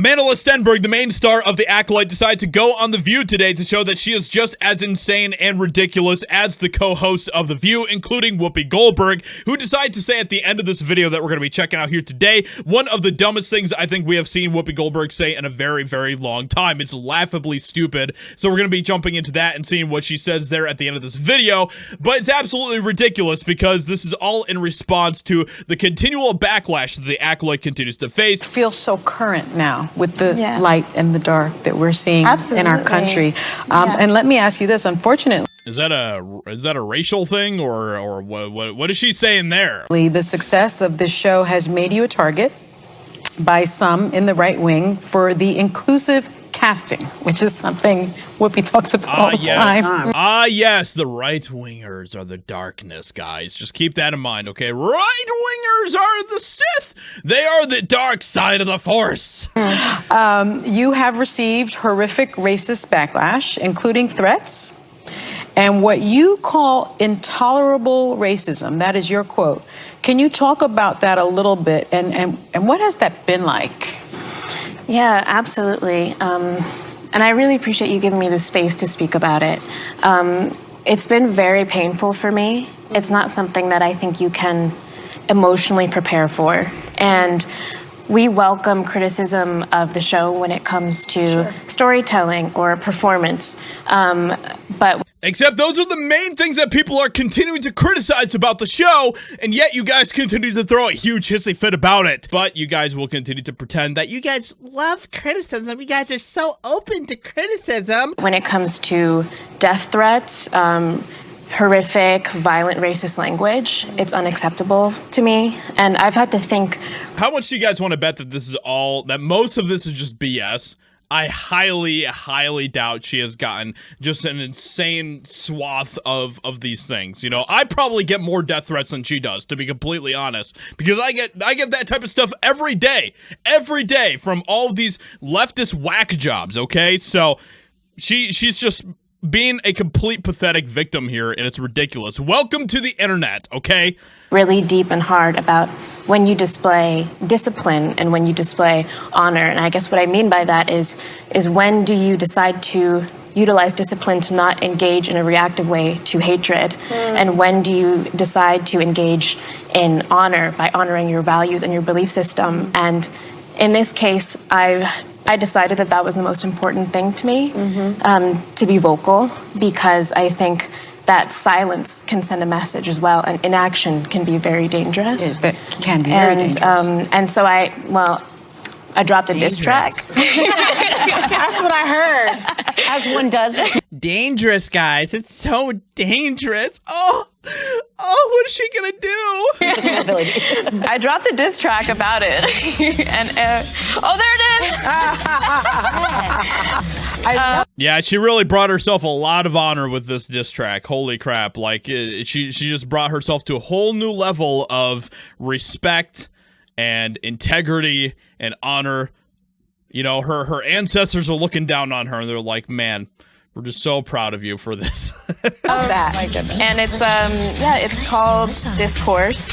Mandela Stenberg, the main star of The Acolyte, decided to go on The View today to show that she is just as insane and ridiculous as the co-hosts of The View, including Whoopi Goldberg, who decided to say at the end of this video that we're going to be checking out here today, one of the dumbest things I think we have seen Whoopi Goldberg say in a very, very long time. It's laughably stupid, so we're going to be jumping into that and seeing what she says there at the end of this video, but it's absolutely ridiculous because this is all in response to the continual backlash that The Acolyte continues to face. It feels so current now with the light and the dark that we're seeing in our country. And let me ask you this, unfortunately. Is that a racial thing or what is she saying there? The success of this show has made you a target by some in the right wing for the inclusive casting, which is something Whoopi talks about all the time. Yes, the right-wingers are the darkness, guys. Just keep that in mind, okay? Right-wingers are the Sith. They are the dark side of the Force. You have received horrific racist backlash, including threats, and what you call intolerable racism. That is your quote. Can you talk about that a little bit, and what has that been like? Yeah, absolutely. And I really appreciate you giving me the space to speak about it. It's been very painful for me. It's not something that I think you can emotionally prepare for. And we welcome criticism of the show when it comes to storytelling or performance. But except those are the main things that people are continuing to criticize about the show, and yet you guys continue to throw a huge hissy fit about it. But you guys will continue to pretend that you guys love criticism. You guys are so open to criticism. When it comes to death threats, horrific, violent, racist language, it's unacceptable to me. And I've had to think. How much do you guys want to bet that this is that most of this is just BS? I highly, highly doubt she has gotten just an insane swath of these things. You know, I probably get more death threats than she does, to be completely honest, because I get that type of stuff every day from all of these leftist whack jobs. Okay, so she's just being a complete pathetic victim here, and it's ridiculous. Welcome to the internet, okay? Really deep and hard about when you display discipline and when you display honor. And I guess what I mean by that is when do you decide to utilize discipline to not engage in a reactive way to hatred? And when do you decide to engage in honor by honoring your values and your belief system? And in this case, I decided that was the most important thing to me, to be vocal, because I think that silence can send a message as well, and inaction can be very dangerous. It can be very dangerous. And so I dropped a diss track. That's what I heard, as one does. Dangerous, guys. It's so dangerous. Oh, what is she gonna do? I dropped a diss track about it, and there it is. Yeah, she really brought herself a lot of honor with this diss track. Holy crap! Like she just brought herself to a whole new level of respect and integrity and honor. You know, her ancestors are looking down on her, and they're like, "Man, we're just so proud of you for this." My goodness. And it's called Discourse.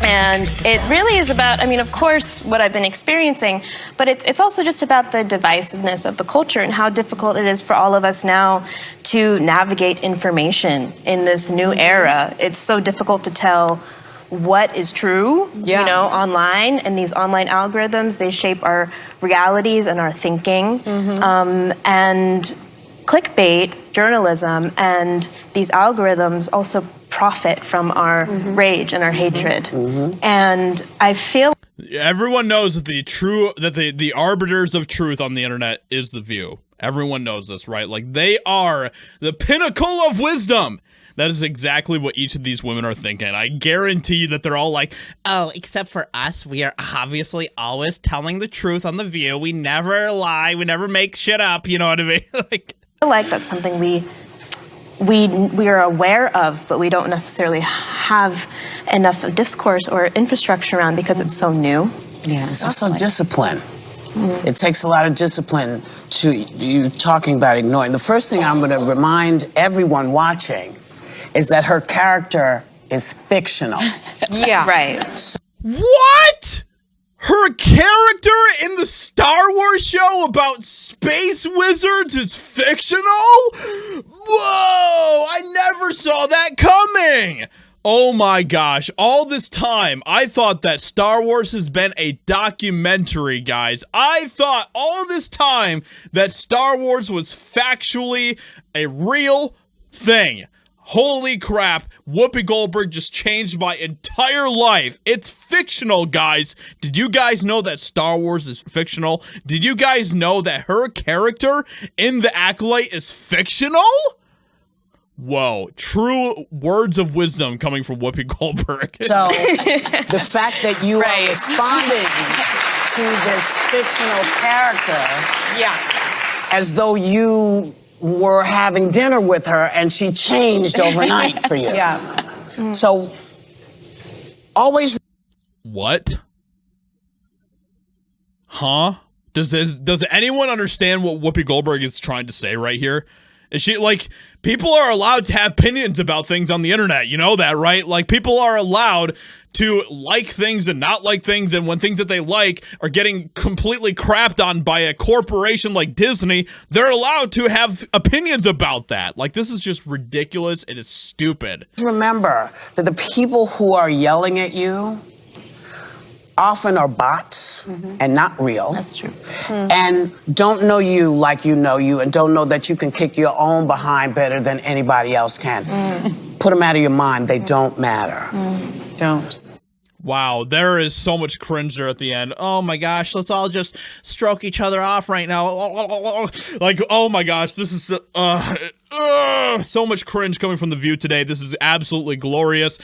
And it really is about, I mean, of course, what I've been experiencing, but it's also just about the divisiveness of the culture and how difficult it is for all of us now to navigate information in this new era. It's so difficult to tell what is true, you know, online, and these online algorithms, they shape our realities and our thinking. And clickbait journalism and these algorithms also profit from our rage and our hatred. And I feel everyone knows that the arbiters of truth on the internet is The View. Everyone knows this, right? Like, they are the pinnacle of wisdom. That is exactly what each of these women are thinking. I guarantee that they're all like, oh, except for us, we are obviously always telling the truth on The View. We never lie. We never make shit up. You know what I mean? like that's something we are aware of, but we don't necessarily have enough discourse or infrastructure around because it's so new. Yeah, it's also discipline. It takes a lot of discipline to you talking about ignoring. The first thing I'm going to remind everyone watching is that her character is fictional. Right. What? her character in the Star Wars show about space wizards is fictional? Whoa, I never saw that coming. Oh my gosh, all this time, I thought that Star Wars has been a documentary, guys. I thought all this time that Star Wars was factually a real thing. Holy crap, Whoopi Goldberg just changed my entire life. It's fictional, guys. Did you guys know that Star Wars is fictional? Did you guys know that her character in The Acolyte is fictional? Whoa, true words of wisdom coming from Whoopi Goldberg. So the fact that you are responding to this fictional character as though you were having dinner with her and she changed overnight for you. Yeah. So always. What? Huh? Does anyone understand what Whoopi Goldberg is trying to say right here? Is she, like, people are allowed to have opinions about things on the internet, you know that, right? Like, people are allowed to like things and not like things, and when things that they like are getting completely crapped on by a corporation like Disney, they're allowed to have opinions about that. Like, this is just ridiculous. It is stupid. Remember that the people who are yelling at you often are bots and not real. That's true. And don't know you like you know you, and don't know that you can kick your own behind better than anybody else can. Put them out of your mind. They don't matter. Don't. Wow, there is so much cringe there at the end. Oh my gosh, let's all just stroke each other off right now. Like, oh my gosh, this is so much cringe coming from The View today. This is absolutely glorious.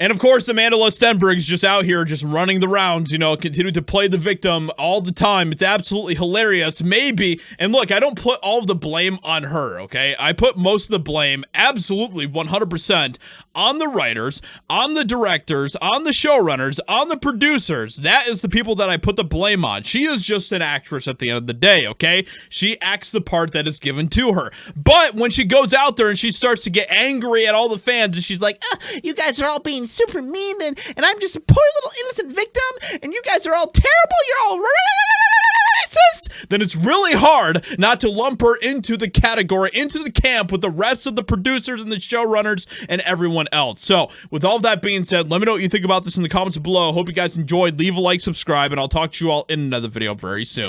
And of course, Amanda Stenberg's just out here just running the rounds, you know, continuing to play the victim all the time. It's absolutely hilarious. Maybe, and look, I don't put all of the blame on her, okay? I put most of the blame, absolutely 100%, on the writers, on the directors, on the showrunners, on the producers. That is the people that I put the blame on. She is just an actress at the end of the day, okay? She acts the part that is given to her. But when she goes out there and she starts to get angry at all the fans, and she's like, you guys are all being super mean, and I'm just a poor little innocent victim, and you guys are all terrible, you're all racist, then it's really hard not to lump her into the category, into the camp with the rest of the producers and the showrunners and everyone else. So with all of that being said, let me know what you think about this in the comments below. Hope you guys enjoyed. Leave a like, subscribe, and I'll talk to you all in another video very soon.